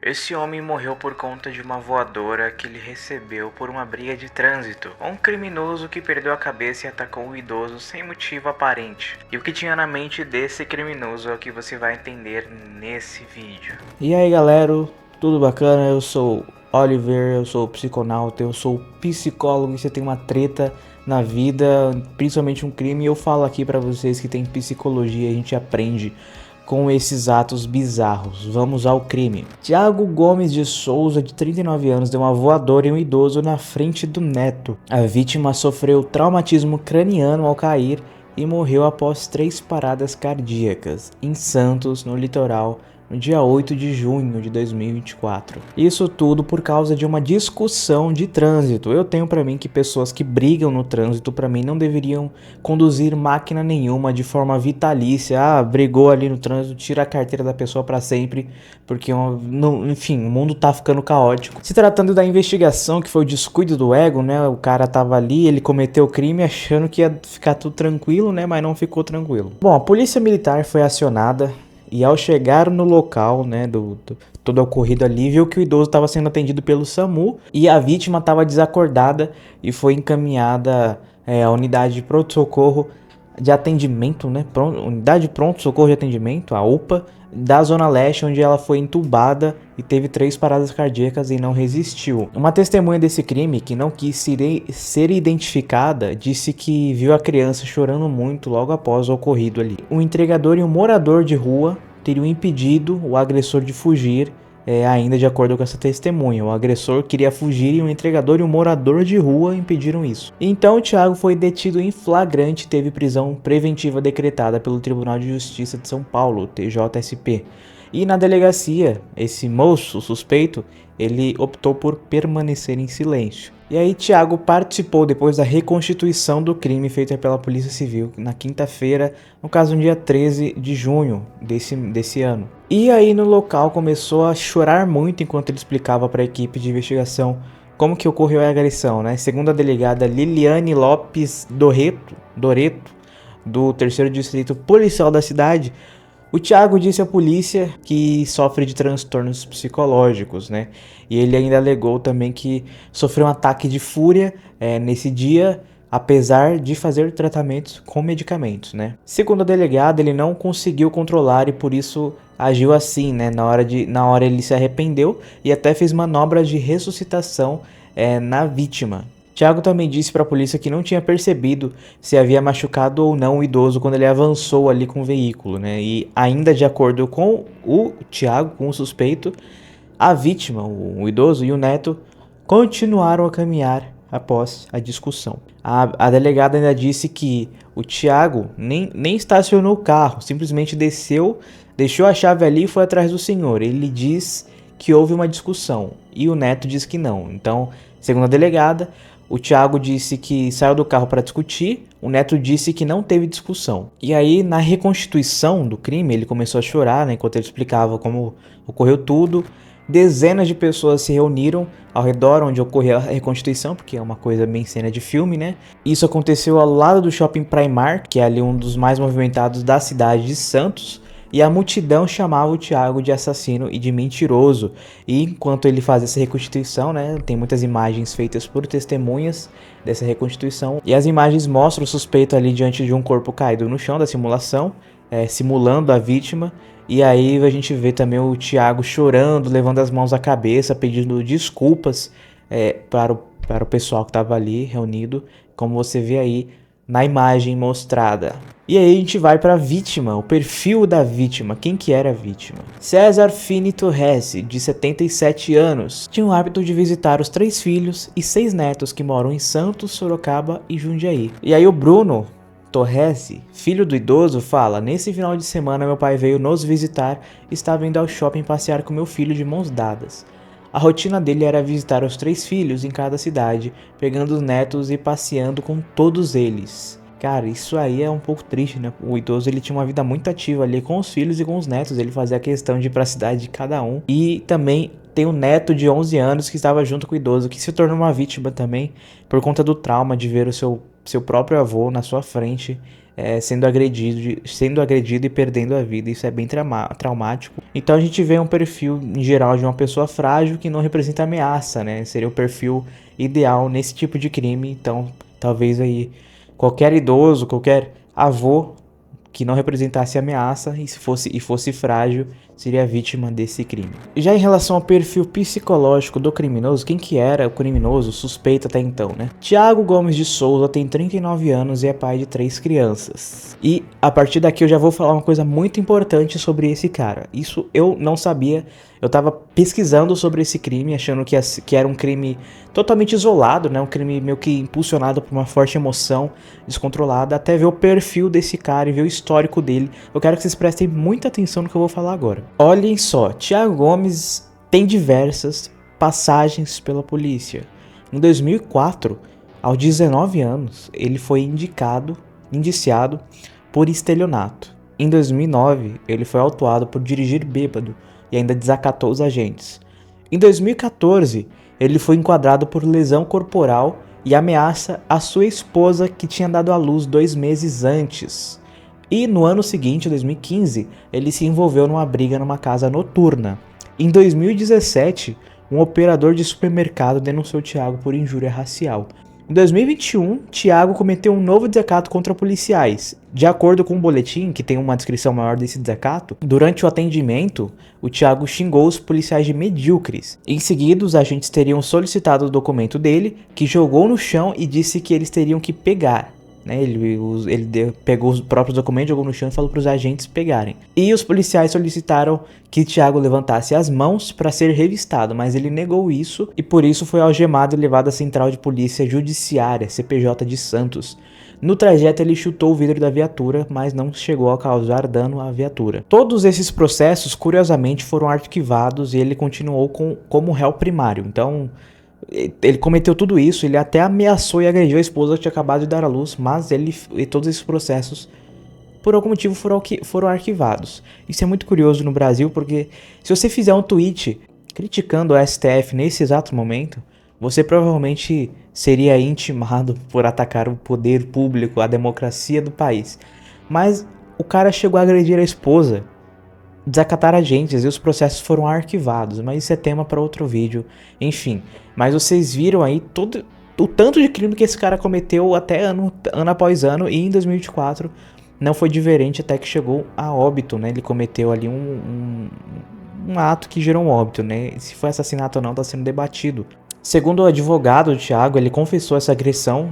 Esse homem morreu por conta de uma voadora que ele recebeu por uma briga de trânsito. Um criminoso que perdeu a cabeça e atacou um idoso sem motivo aparente. E o que tinha na mente desse criminoso é o que você vai entender nesse vídeo. E aí galera, tudo bacana? Eu sou Oliver, eu sou psiconauta, eu sou psicólogo e você tem uma treta na vida, principalmente um crime, e eu falo aqui pra vocês que tem psicologia, a gente aprende com esses atos bizarros. Vamos ao crime. Tiago Gomes de Souza, de 39 anos, deu uma voadora em um idoso na frente do neto. A vítima sofreu traumatismo craniano ao cair e morreu após 3 paradas cardíacas em Santos, no litoral, no dia 8 de junho de 2024. Isso tudo por causa de uma discussão de trânsito. Eu tenho pra mim que pessoas que brigam no trânsito, pra mim, não deveriam conduzir máquina nenhuma de forma vitalícia. Ah, brigou ali no trânsito, tira a carteira da pessoa pra sempre, porque, enfim, o mundo tá ficando caótico. Se tratando da investigação, que foi o descuido do ego, né? O cara tava ali, ele cometeu o crime achando que ia ficar tudo tranquilo, né? Mas não ficou tranquilo. Bom, a polícia militar foi acionada. E ao chegar no local, né, todo ocorrido ali, viu que o idoso estava sendo atendido pelo SAMU e a vítima estava desacordada e foi encaminhada à unidade de pronto-socorro de atendimento, né, unidade de pronto-socorro de atendimento, a UPA, da Zona Leste, onde ela foi entubada e teve 3 paradas cardíacas e não resistiu. Uma testemunha desse crime, que não quis ser identificada, disse que viu a criança chorando muito logo após o ocorrido ali. Um entregador e um morador de rua teriam impedido o agressor de fugir, ainda de acordo com essa testemunha. O agressor queria fugir e um entregador e um morador de rua impediram isso. Então o Thiago foi detido em flagrante e teve prisão preventiva decretada pelo Tribunal de Justiça de São Paulo, TJSP. E na delegacia, esse moço, suspeito, ele optou por permanecer em silêncio. E aí Thiago participou depois da reconstituição do crime feita pela Polícia Civil na quinta-feira, no caso no dia 13 de junho desse ano. E aí no local começou a chorar muito enquanto ele explicava para a equipe de investigação como que ocorreu a agressão, né? Segundo a delegada Liliane Lopes Doreto, do 3º Distrito Policial da cidade, o Thiago disse à polícia que sofre de transtornos psicológicos, né? E ele ainda alegou também que sofreu um ataque de fúria nesse dia, apesar de fazer tratamentos com medicamentos, né? Segundo a delegada, ele não conseguiu controlar e por isso agiu assim, né? Na hora ele se arrependeu e até fez manobras de ressuscitação na vítima. Thiago também disse para a polícia que não tinha percebido se havia machucado ou não o idoso quando ele avançou ali com o veículo, né? E ainda de acordo com o Thiago, com o suspeito, a vítima, o idoso e o neto continuaram a caminhar após a discussão. A delegada ainda disse que o Thiago nem estacionou o carro, simplesmente desceu, deixou a chave ali e foi atrás do senhor. Ele diz que houve uma discussão e o neto diz que não. Então, segundo a delegada, o Thiago disse que saiu do carro para discutir, o neto disse que não teve discussão. E aí, na reconstituição do crime, ele começou a chorar, né, enquanto ele explicava como ocorreu tudo. Dezenas de pessoas se reuniram ao redor onde ocorreu a reconstituição, porque é uma coisa bem cena de filme, né? Isso aconteceu ao lado do Shopping Primark, que é ali um dos mais movimentados da cidade de Santos. E a multidão chamava o Thiago de assassino e de mentiroso. E enquanto ele fazia essa reconstituição, né, tem muitas imagens feitas por testemunhas dessa reconstituição. E as imagens mostram o suspeito ali diante de um corpo caído no chão da simulação, simulando a vítima. E aí a gente vê também o Thiago chorando, levando as mãos à cabeça, pedindo desculpas para o pessoal que estava ali reunido, como você vê aí na imagem mostrada. E aí a gente vai para a vítima, o perfil da vítima. Quem que era a vítima? César Fini Torres, de 77 anos, tinha o hábito de visitar os 3 filhos e 6 netos que moram em Santos, Sorocaba e Jundiaí. E aí o Bruno Torres, filho do idoso, fala: nesse final de semana meu pai veio nos visitar e estava indo ao shopping passear com meu filho de mãos dadas. A rotina dele era visitar os 3 filhos em cada cidade, pegando os netos e passeando com todos eles. Cara, isso aí é um pouco triste, né? O idoso, ele tinha uma vida muito ativa ali com os filhos e com os netos. Ele fazia questão de ir pra cidade de cada um. E também tem um neto de 11 anos que estava junto com o idoso, que se tornou uma vítima também por conta do trauma de ver o seu próprio avô na sua frente sendo agredido e perdendo a vida. Isso é bem traumático. Então a gente vê um perfil em geral de uma pessoa frágil que não representa ameaça, né? Seria o perfil ideal nesse tipo de crime. Então talvez aí qualquer idoso, qualquer avô que não representasse ameaça e fosse frágil, seria vítima desse crime. Já em relação ao perfil psicológico do criminoso, quem que era o criminoso suspeito até então, né? Thiago Gomes de Souza tem 39 anos e é pai de 3 crianças. E a partir daqui eu já vou falar uma coisa muito importante sobre esse cara. Isso eu não sabia. Eu tava pesquisando sobre esse crime, achando que era um crime totalmente isolado, né? Um crime meio que impulsionado por uma forte emoção descontrolada, até ver o perfil desse cara e ver o histórico dele. Eu quero que vocês prestem muita atenção no que eu vou falar agora. Olhem só, Thiago Gomes tem diversas passagens pela polícia. Em 2004, aos 19 anos, ele foi indiciado por estelionato. Em 2009, ele foi autuado por dirigir bêbado e ainda desacatou os agentes. Em 2014, ele foi enquadrado por lesão corporal e ameaça à sua esposa que tinha dado à luz 2 meses antes. E no ano seguinte, 2015, ele se envolveu numa briga numa casa noturna. Em 2017, um operador de supermercado denunciou Thiago por injúria racial. Em 2021, Thiago cometeu um novo desacato contra policiais. De acordo com o boletim, que tem uma descrição maior desse desacato, durante o atendimento, o Thiago xingou os policiais de medíocres. Em seguida, os agentes teriam solicitado o documento dele, que jogou no chão e disse que eles teriam que pegar. Ele pegou os próprios documentos, jogou no chão e falou para os agentes pegarem. E os policiais solicitaram que Thiago levantasse as mãos para ser revistado, mas ele negou isso e por isso foi algemado e levado à Central de Polícia Judiciária, CPJ de Santos. No trajeto ele chutou o vidro da viatura, mas não chegou a causar dano à viatura. Todos esses processos, curiosamente, foram arquivados e ele continuou como réu primário. Então ele cometeu tudo isso, ele até ameaçou e agrediu a esposa que tinha acabado de dar à luz, mas todos esses processos, por algum motivo, foram arquivados. Isso é muito curioso no Brasil, porque se você fizer um tweet criticando o STF nesse exato momento, você provavelmente seria intimado por atacar o poder público, a democracia do país. Mas o cara chegou a agredir a esposa, desacatar agentes e os processos foram arquivados, mas isso é tema para outro vídeo, enfim. Mas vocês viram aí todo o tanto de crime que esse cara cometeu até ano após ano, e em 2024 não foi diferente até que chegou a óbito, né? Ele cometeu ali um ato que gerou um óbito, né? Se foi assassinato ou não está sendo debatido. Segundo o advogado do Thiago, ele confessou essa agressão,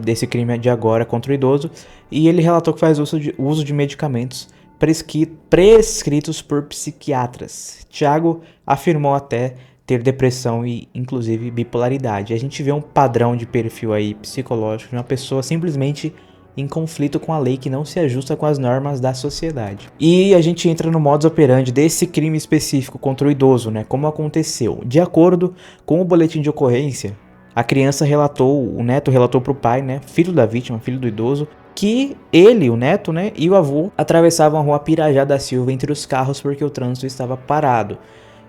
desse crime de agora contra o idoso, e ele relatou que faz uso de medicamentos prescritos por psiquiatras. Thiago afirmou até ter depressão e inclusive bipolaridade. A gente vê um padrão de perfil aí psicológico de uma pessoa simplesmente em conflito com a lei, que não se ajusta com as normas da sociedade. E a gente entra no modus operandi desse crime específico contra o idoso, né? Como aconteceu? De acordo com o boletim de ocorrência, a criança o neto relatou para o pai, né, filho da vítima, filho do idoso, que ele, o neto, né, e o avô atravessavam a rua Pirajá da Silva entre os carros porque o trânsito estava parado.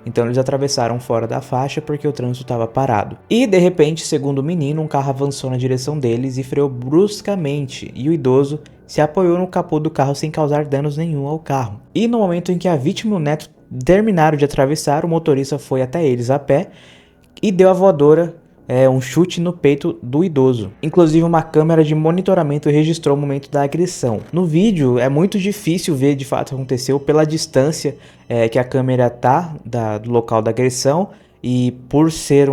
Então eles atravessaram fora da faixa porque o trânsito estava parado. E de repente, segundo o menino, um carro avançou na direção deles e freou bruscamente, e o idoso se apoiou no capô do carro sem causar danos nenhum ao carro. E no momento em que a vítima e o neto terminaram de atravessar, o motorista foi até eles a pé e deu a voadora, um chute no peito do idoso. Inclusive uma câmera de monitoramento registrou o momento da agressão. No vídeo é muito difícil ver de fato o que aconteceu pela distância que a câmera tá do local da agressão e por ser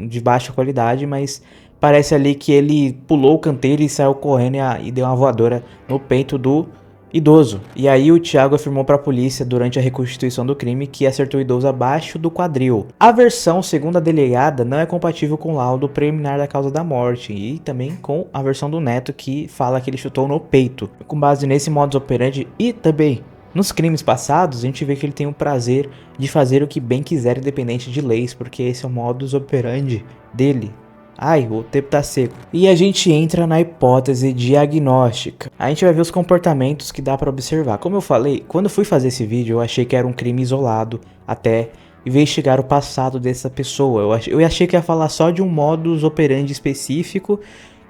de baixa qualidade, mas parece ali que ele pulou o canteiro e saiu correndo e deu uma voadora no peito do idoso. E aí o Thiago afirmou para a polícia durante a reconstituição do crime que acertou o idoso abaixo do quadril. A versão, segundo a delegada, não é compatível com o laudo preliminar da causa da morte e também com a versão do neto, que fala que ele chutou no peito. Com base nesse modus operandi e também nos crimes passados, a gente vê que ele tem o prazer de fazer o que bem quiser independente de leis, porque esse é o modus operandi dele. Ai, o tempo tá seco. E a gente entra na hipótese diagnóstica. A gente vai ver os comportamentos que dá pra observar. Como eu falei, quando eu fui fazer esse vídeo, eu achei que era um crime isolado até investigar o passado dessa pessoa. Eu achei que ia falar só de um modus operandi específico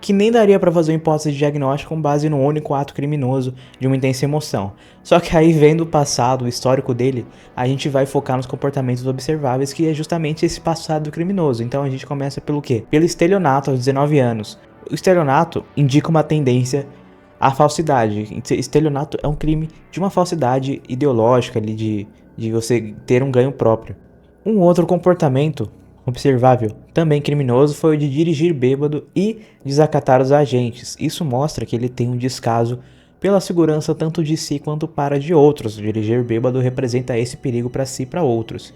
que nem daria pra fazer uma hipótese de diagnóstico com base no único ato criminoso de uma intensa emoção. Só que aí, vendo o passado, o histórico dele, a gente vai focar nos comportamentos observáveis, que é justamente esse passado criminoso. Então a gente começa pelo quê? Pelo estelionato aos 19 anos. O estelionato indica uma tendência à falsidade. Estelionato é um crime de uma falsidade ideológica ali, de você ter um ganho próprio. Um outro comportamento observável, também criminoso, foi o de dirigir bêbado e desacatar os agentes. Isso mostra que ele tem um descaso pela segurança tanto de si quanto para de outros. Dirigir bêbado representa esse perigo para si e para outros.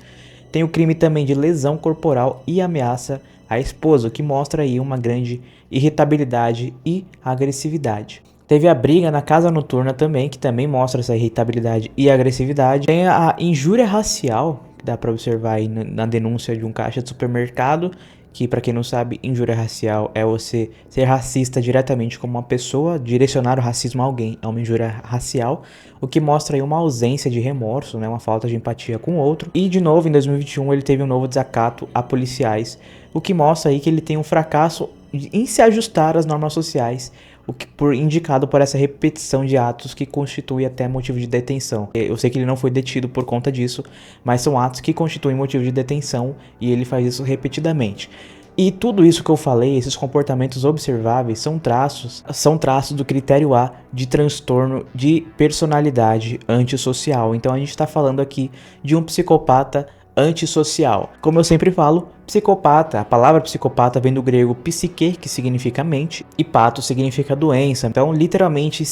Tem o crime também de lesão corporal e ameaça à esposa, o que mostra aí uma grande irritabilidade e agressividade. Teve a briga na casa noturna também, que também mostra essa irritabilidade e agressividade. Tem a injúria racial, que dá para observar aí na denúncia de um caixa de supermercado, que, para quem não sabe, injúria racial é você ser racista diretamente como uma pessoa, direcionar o racismo a alguém, é uma injúria racial, o que mostra aí uma ausência de remorso, né, uma falta de empatia com o outro. E de novo, em 2021, ele teve um novo desacato a policiais, o que mostra aí que ele tem um fracasso em se ajustar às normas sociais, o que indicado por essa repetição de atos que constitui até motivo de detenção. Eu sei que ele não foi detido por conta disso, mas são atos que constituem motivo de detenção e ele faz isso repetidamente. E tudo isso que eu falei, esses comportamentos observáveis, são traços do critério A de transtorno de personalidade antissocial. Então a gente está falando aqui de um psicopata antissocial. Como eu sempre falo, psicopata, a palavra psicopata vem do grego psique, que significa mente, e pato significa doença. Então, literalmente,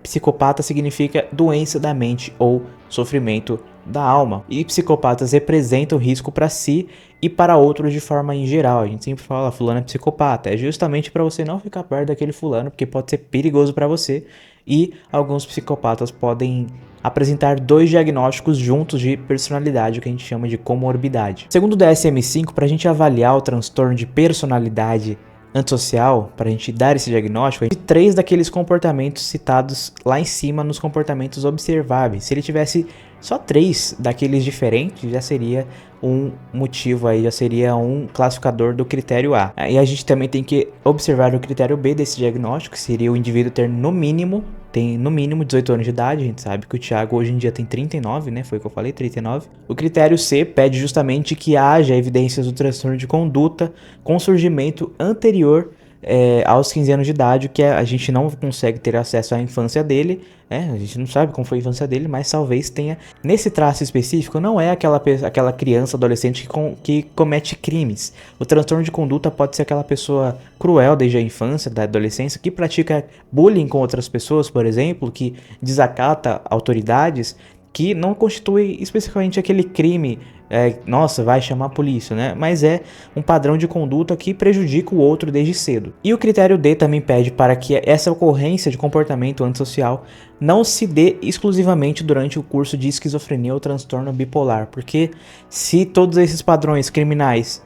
psicopata significa doença da mente ou sofrimento da alma. E psicopatas representam risco para si e para outros de forma em geral. A gente sempre fala, fulano é psicopata. É justamente para você não ficar perto daquele fulano, porque pode ser perigoso para você. E alguns psicopatas podem apresentar 2 diagnósticos juntos de personalidade, o que a gente chama de comorbidade. Segundo o DSM-5, para a gente avaliar o transtorno de personalidade antissocial, para a gente dar esse diagnóstico, a gente tem 3 daqueles comportamentos citados lá em cima nos comportamentos observáveis. Se ele tivesse só 3 daqueles diferentes, já seria um motivo aí, já seria um classificador do critério A. E a gente também tem que observar o critério B desse diagnóstico, que seria o indivíduo ter no mínimo 18 anos de idade. A gente sabe que o Thiago hoje em dia tem 39, né? Foi o que eu falei, 39. O critério C pede justamente que haja evidências do transtorno de conduta com surgimento anterior aos 15 anos de idade, que a gente não consegue ter acesso à infância dele, a gente não sabe como foi a infância dele, mas talvez tenha. Nesse traço específico, não é aquela criança, adolescente que comete crimes. O transtorno de conduta pode ser aquela pessoa cruel desde a infância, da adolescência, que pratica bullying com outras pessoas, por exemplo, que desacata autoridades, que não constitui especificamente aquele crime, nossa, vai chamar a polícia, né? Mas é um padrão de conduta que prejudica o outro desde cedo. E o critério D também pede para que essa ocorrência de comportamento antissocial não se dê exclusivamente durante o curso de esquizofrenia ou transtorno bipolar, porque se todos esses padrões criminais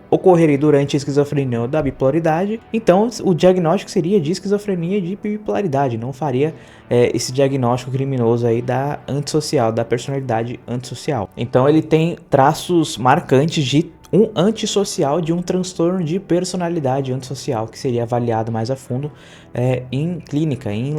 ocorrerem durante a esquizofrenia ou da bipolaridade, então o diagnóstico seria de esquizofrenia e de bipolaridade, não faria esse diagnóstico criminoso aí da antissocial, da personalidade antissocial. Então ele tem traços marcantes de um antissocial, de um transtorno de personalidade antissocial, que seria avaliado mais a fundo em clínica, em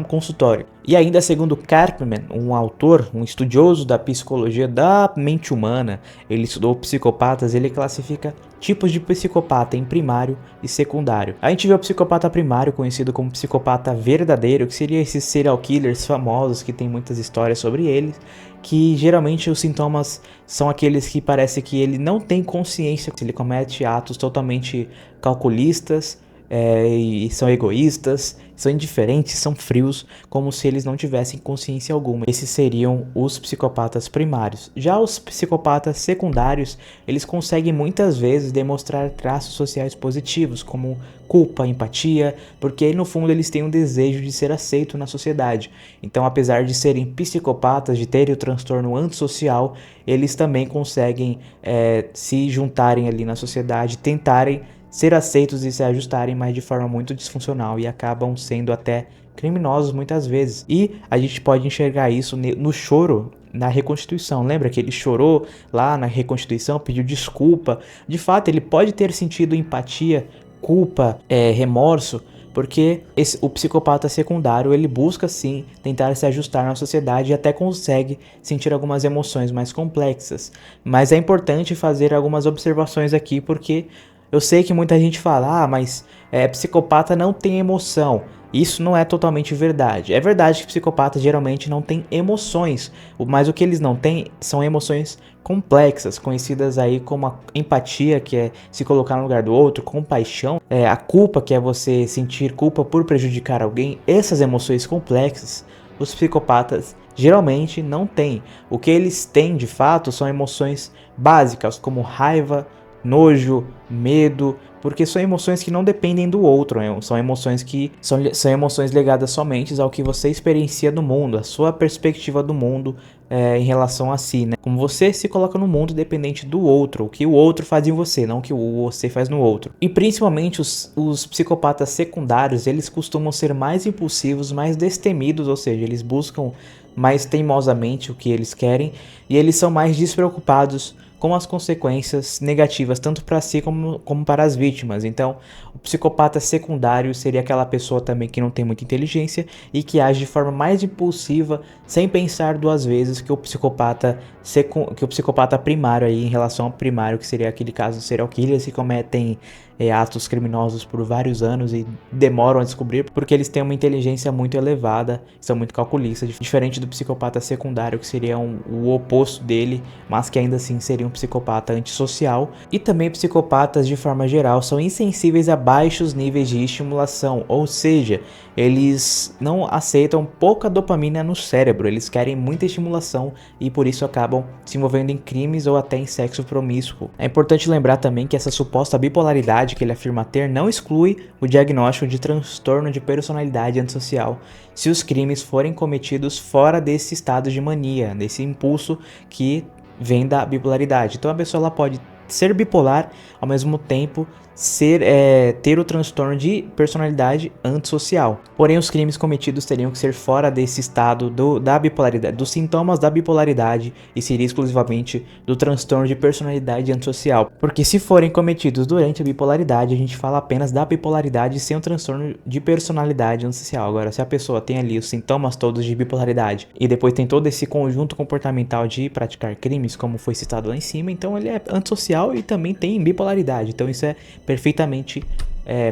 consultório. E ainda segundo Karpman, um autor, um estudioso da psicologia da mente humana, ele estudou psicopatas, ele classifica tipos de psicopata em primário e secundário. A gente vê o psicopata primário, conhecido como psicopata verdadeiro, que seria esses serial killers famosos que tem muitas histórias sobre eles, que geralmente os sintomas são aqueles que parece que ele não tem consciência, ele comete atos totalmente calculistas, e são egoístas, são indiferentes, são frios, como se eles não tivessem consciência alguma. Esses seriam os psicopatas primários. Já os psicopatas secundários, eles conseguem muitas vezes demonstrar traços sociais positivos, como culpa, empatia, porque no fundo eles têm um desejo de ser aceito na sociedade. Então, apesar de serem psicopatas, de terem o transtorno antissocial, eles também conseguem se juntarem ali na sociedade, tentarem ser aceitos e se ajustarem, mas de forma muito disfuncional, e acabam sendo até criminosos muitas vezes. E a gente pode enxergar isso no choro na Reconstituição. Lembra que ele chorou lá na Reconstituição, pediu desculpa? De fato, ele pode ter sentido empatia, culpa, remorso, porque o psicopata secundário, ele busca sim tentar se ajustar na sociedade e até consegue sentir algumas emoções mais complexas. Mas é importante fazer algumas observações aqui, porque eu sei que muita gente fala, mas psicopata não tem emoção. Isso não é totalmente verdade. É verdade que psicopatas geralmente não têm emoções, mas o que eles não têm são emoções complexas, conhecidas aí como a empatia, que é se colocar no lugar do outro, compaixão, a culpa, que é você sentir culpa por prejudicar alguém. Essas emoções complexas, os psicopatas geralmente não têm. O que eles têm de fato são emoções básicas, como raiva, nojo, medo, porque são emoções que não dependem do outro, são emoções que são emoções ligadas somente ao que você experiencia do mundo, a sua perspectiva do mundo em relação a si, né? Como você se coloca no mundo dependente do outro, o que o outro faz em você, não o que você faz no outro. E principalmente os psicopatas secundários, eles costumam ser mais impulsivos, mais destemidos, ou seja, eles buscam mais teimosamente o que eles querem e eles são mais despreocupados com as consequências negativas, tanto para si como para as vítimas. Então, o psicopata secundário seria aquela pessoa também que não tem muita inteligência e que age de forma mais impulsiva, sem pensar duas vezes, que o psicopata primário aí, em relação ao primário, que seria aquele caso de serial killers que cometem atos criminosos por vários anos e demoram a descobrir porque eles têm uma inteligência muito elevada, são muito calculistas, diferente do psicopata secundário, que seria o oposto dele, mas que ainda assim seria um psicopata antissocial. E também psicopatas, de forma geral, são insensíveis a baixos níveis de estimulação, ou seja, eles não aceitam pouca dopamina no cérebro, eles querem muita estimulação e por isso acabam se envolvendo em crimes ou até em sexo promíscuo. É importante lembrar também que essa suposta bipolaridade que ele afirma ter não exclui o diagnóstico de transtorno de personalidade antissocial se os crimes forem cometidos fora desse estado de mania, desse impulso que vem da bipolaridade. Então a pessoa ela pode ser bipolar, ao mesmo tempo ter o transtorno de personalidade antissocial. Porém, os crimes cometidos teriam que ser fora desse estado da bipolaridade, dos sintomas da bipolaridade, e seria exclusivamente do transtorno de personalidade antissocial. Porque se forem cometidos durante a bipolaridade, a gente fala apenas da bipolaridade sem o transtorno de personalidade antissocial. Agora, se a pessoa tem ali os sintomas todos de bipolaridade e depois tem todo esse conjunto comportamental de praticar crimes, como foi citado lá em cima, então ele é antissocial e também tem bipolaridade. Então isso é perfeitamente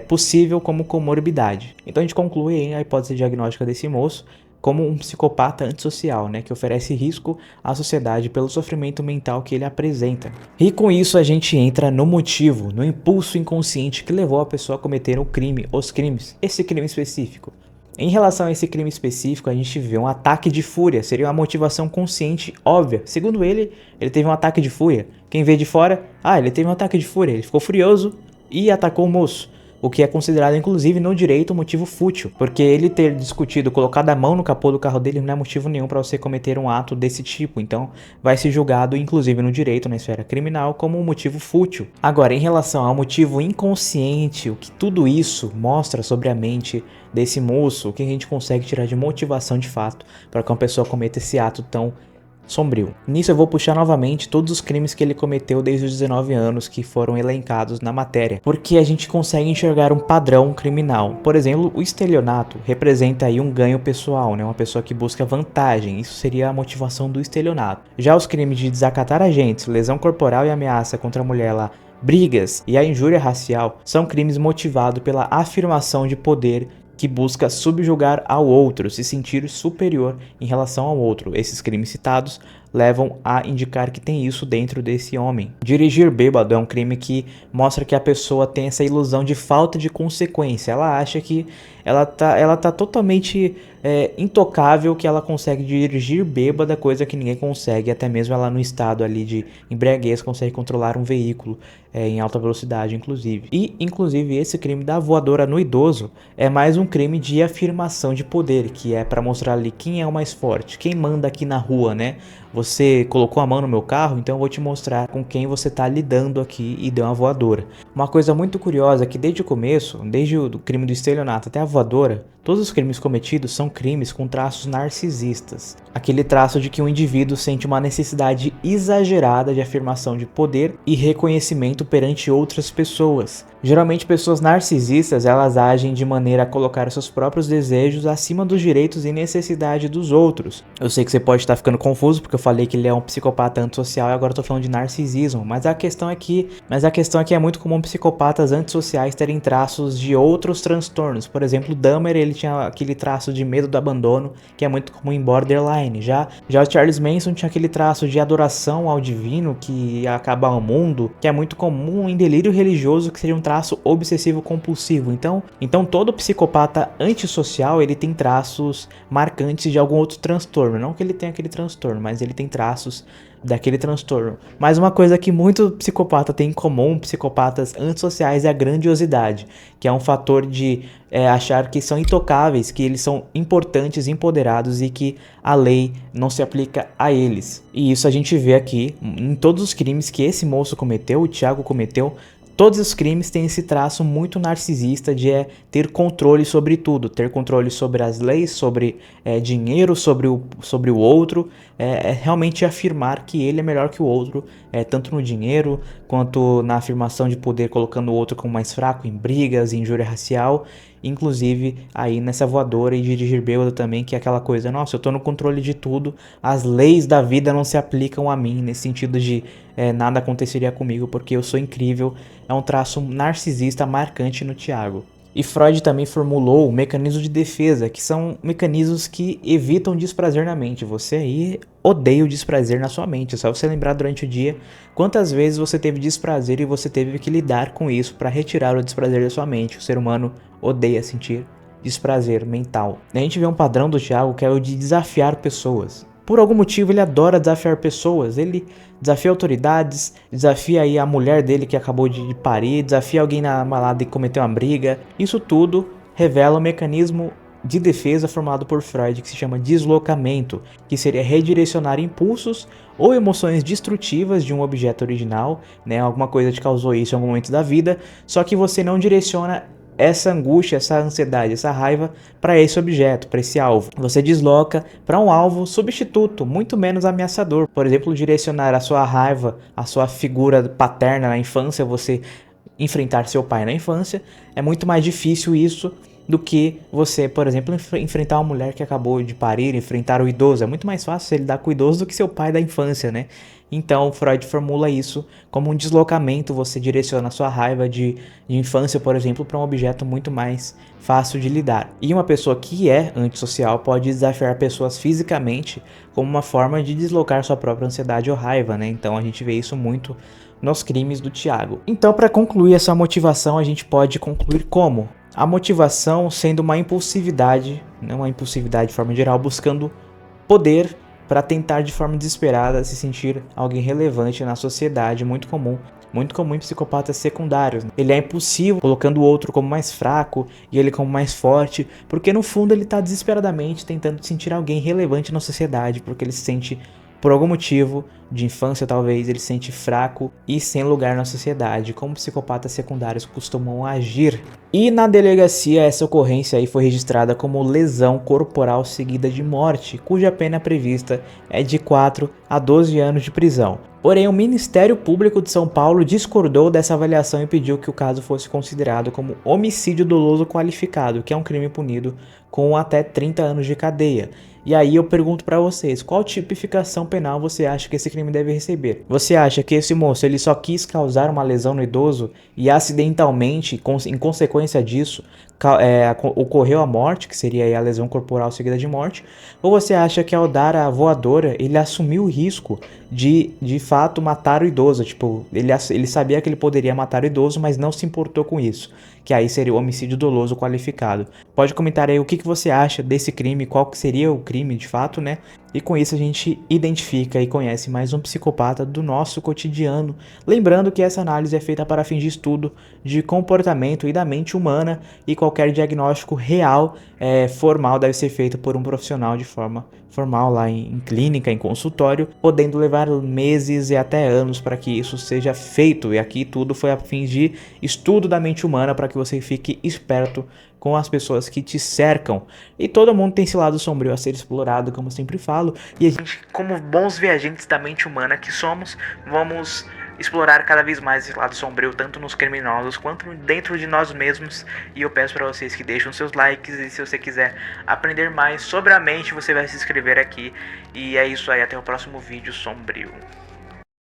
possível como comorbidade. Então a gente conclui a hipótese diagnóstica desse moço como um psicopata antissocial, né, que oferece risco à sociedade pelo sofrimento mental que ele apresenta. E com isso a gente entra no motivo, no impulso inconsciente que levou a pessoa a cometer o crime, os crimes, esse crime específico. Em relação a esse crime específico, a gente vê um ataque de fúria, seria uma motivação consciente óbvia. Segundo ele teve um ataque de fúria. Quem vê de fora, ele teve um ataque de fúria, ele ficou furioso e atacou o moço, o que é considerado inclusive no direito um motivo fútil, porque ele ter discutido, colocado a mão no capô do carro dele não é motivo nenhum para você cometer um ato desse tipo, então vai ser julgado inclusive no direito, na esfera criminal, como um motivo fútil. Agora, em relação ao motivo inconsciente, o que tudo isso mostra sobre a mente desse moço, o que a gente consegue tirar de motivação de fato para que uma pessoa cometa esse ato tão sombrio. Nisso eu vou puxar novamente todos os crimes que ele cometeu desde os 19 anos que foram elencados na matéria, porque a gente consegue enxergar um padrão criminal. Por exemplo, o estelionato representa aí um ganho pessoal, né? Uma pessoa que busca vantagem, isso seria a motivação do estelionato. Já os crimes de desacatar agentes, lesão corporal e ameaça contra a mulher lá, brigas e a injúria racial são crimes motivados pela afirmação de poder que busca subjugar ao outro, se sentir superior em relação ao outro. Esses crimes citados levam a indicar que tem isso dentro desse homem. Dirigir bêbado é um crime que mostra que a pessoa tem essa ilusão de falta de consequência. Ela acha que ela tá totalmente intocável, que ela consegue dirigir bêbada, coisa que ninguém consegue, até mesmo ela no estado ali de embriaguez consegue controlar um veículo em alta velocidade, inclusive. E, inclusive, esse crime da voadora no idoso é mais um crime de afirmação de poder, que é para mostrar ali quem é o mais forte, quem manda aqui na rua, né? você colocou a mão no meu carro, então eu vou te mostrar com quem você está lidando aqui, e deu uma voadora. Uma coisa muito curiosa é que desde o começo, desde o crime do estelionato até a voadora, todos os crimes cometidos são crimes com traços narcisistas. Aquele traço de que um indivíduo sente uma necessidade exagerada de afirmação de poder e reconhecimento perante outras pessoas. Geralmente pessoas narcisistas, elas agem de maneira a colocar seus próprios desejos acima dos direitos e necessidade dos outros. Eu sei que você pode estar ficando confuso porque eu falei que ele é um psicopata antissocial e agora eu tô falando de narcisismo, mas a questão é que é muito comum psicopatas antissociais terem traços de outros transtornos. Por exemplo, Dahmer, ele tinha aquele traço de medo do abandono, que é muito comum em Borderline. Já o Charles Manson tinha aquele traço de adoração ao divino, que ia acabar o mundo, que é muito comum em delírio religioso, que seria um traço obsessivo compulsivo. Então todo psicopata antissocial, ele tem traços marcantes de algum outro transtorno. Não que ele tenha aquele transtorno, mas ele tem traços daquele transtorno. Mas uma coisa que muito psicopata tem em comum, psicopatas antissociais, é a grandiosidade, que é um fator de achar que são intocáveis, que eles são importantes, empoderados e que a lei não se aplica a eles. E isso a gente vê aqui em todos os crimes que esse moço cometeu, o Thiago cometeu. Todos os crimes têm esse traço muito narcisista de ter controle sobre tudo, ter controle sobre as leis, sobre dinheiro, sobre o outro, realmente afirmar que ele é melhor que o outro, tanto no dinheiro quanto na afirmação de poder, colocando o outro como mais fraco em brigas, em injúria racial, inclusive aí nessa voadora e dirigir bêbado também, que é aquela coisa, nossa, eu tô no controle de tudo, as leis da vida não se aplicam a mim, nesse sentido de nada aconteceria comigo porque eu sou incrível. É um traço narcisista marcante no Thiago. E Freud também formulou o mecanismo de defesa, que são mecanismos que evitam desprazer na mente. Você aí odeia o desprazer na sua mente. É só você lembrar durante o dia quantas vezes você teve desprazer e você teve que lidar com isso para retirar o desprazer da sua mente. O ser humano odeia sentir desprazer mental. A gente vê um padrão do Thiago que é o de desafiar pessoas. Por algum motivo ele adora desafiar pessoas, ele desafia autoridades, desafia aí a mulher dele que acabou de parir, desafia alguém na balada e cometeu uma briga. Isso tudo revela um mecanismo de defesa formado por Freud que se chama deslocamento, que seria redirecionar impulsos ou emoções destrutivas de um objeto original, né? Alguma coisa te causou isso em algum momento da vida, só que você não direciona essa angústia, essa ansiedade, essa raiva para esse objeto, para esse alvo. Você desloca para um alvo substituto, muito menos ameaçador. Por exemplo, direcionar a sua raiva, a sua figura paterna na infância, você enfrentar seu pai na infância, é muito mais difícil isso do que você, por exemplo, enfrentar uma mulher que acabou de parir, enfrentar o idoso. É muito mais fácil você lidar com o idoso do que seu pai da infância, né? Então, Freud formula isso como um deslocamento, você direciona a sua raiva de infância, por exemplo, para um objeto muito mais fácil de lidar. E uma pessoa que é antissocial pode desafiar pessoas fisicamente como uma forma de deslocar sua própria ansiedade ou raiva, né? Então, a gente vê isso muito nos crimes do Thiago. Então, para concluir essa motivação, a gente pode concluir como? A motivação sendo uma impulsividade, não uma impulsividade de forma geral, buscando poder para tentar de forma desesperada se sentir alguém relevante na sociedade, muito comum em psicopatas secundários. Ele é impulsivo, colocando o outro como mais fraco e ele como mais forte, porque no fundo ele está desesperadamente tentando sentir alguém relevante na sociedade, porque ele se sente, por algum motivo, de infância talvez, ele se sente fraco e sem lugar na sociedade, como psicopatas secundários costumam agir. E na delegacia essa ocorrência aí foi registrada como lesão corporal seguida de morte, cuja pena prevista é de 4 a 12 anos de prisão. Porém, o Ministério Público de São Paulo discordou dessa avaliação e pediu que o caso fosse considerado como homicídio doloso qualificado, que é um crime punido com até 30 anos de cadeia. E aí eu pergunto pra vocês, qual tipificação penal você acha que esse crime deve receber? Você acha que esse moço ele só quis causar uma lesão no idoso e acidentalmente, em consequência disso, ocorreu a morte, que seria aí a lesão corporal seguida de morte? Ou você acha que ao dar a voadora, ele assumiu o risco de fato matar o idoso? Tipo, ele sabia que ele poderia matar o idoso, mas não se importou com isso, que aí seria o homicídio doloso qualificado. Pode comentar aí o que você acha desse crime, qual que seria o crime de fato, né? E com isso a gente identifica e conhece mais um psicopata do nosso cotidiano. Lembrando que essa análise é feita para fins de estudo de comportamento e da mente humana, e qualquer diagnóstico real, formal, deve ser feito por um profissional de forma formal lá em clínica, em consultório, podendo levar meses e até anos para que isso seja feito. E aqui tudo foi a fins de estudo da mente humana, para que você fique esperto com as pessoas que te cercam. E todo mundo tem esse lado sombrio a ser explorado, como eu sempre falo, e a gente, como bons viajantes da mente humana que somos, vamos explorar cada vez mais esse lado sombrio, tanto nos criminosos quanto dentro de nós mesmos. E eu peço para vocês que deixem seus likes, e se você quiser aprender mais sobre a mente, você vai se inscrever aqui. E é isso aí, até o próximo vídeo sombrio.